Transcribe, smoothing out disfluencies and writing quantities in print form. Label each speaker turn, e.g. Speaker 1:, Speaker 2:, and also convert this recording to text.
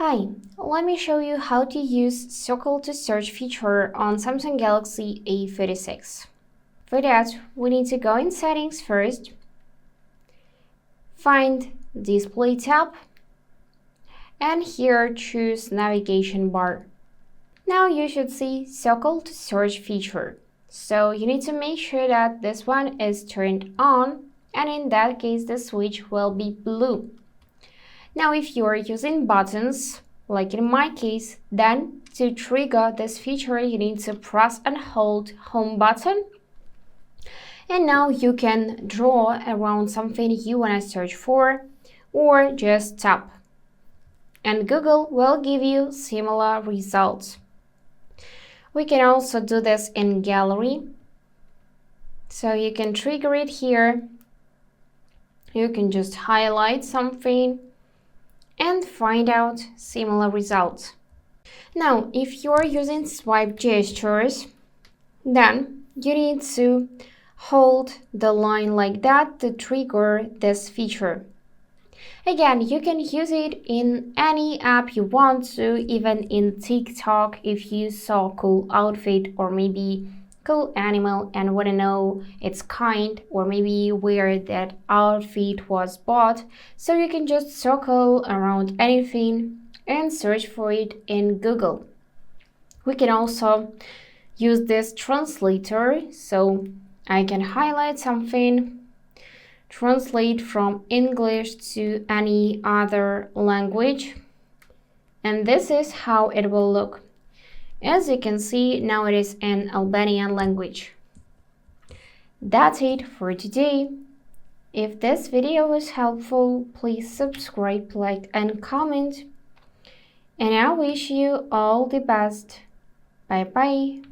Speaker 1: Hi, let me show you how to use circle to search feature on Samsung Galaxy A36. For that, we need to go in settings first, find display tab, and here choose navigation bar. Now you should see circle to search feature. So you need to make sure that this one is turned on, and in that case the switch will be blue. Now if you are using buttons, like in my case, then to trigger this feature you need to press and hold home button. And now you can draw around something you want to search for or just tap. And Google will give you similar results. We can also do this in gallery. So you can trigger it here. You can just highlight something and find out similar results. Now, if you're using swipe gestures, then you need to hold the line like that to trigger this feature. Again, you can use it in any app you want to, even in TikTok if you saw a cool outfit or maybe cool animal and want to know its kind or maybe where that outfit was bought. So you can just circle around anything and search for it in Google. We can also use this translator, so I can highlight something, translate from English to any other language, and this is how it will look. As you can see, now it is in Albanian language. That's it for today. If this video was helpful, please subscribe, like, and comment. And I wish you all the best. Bye bye.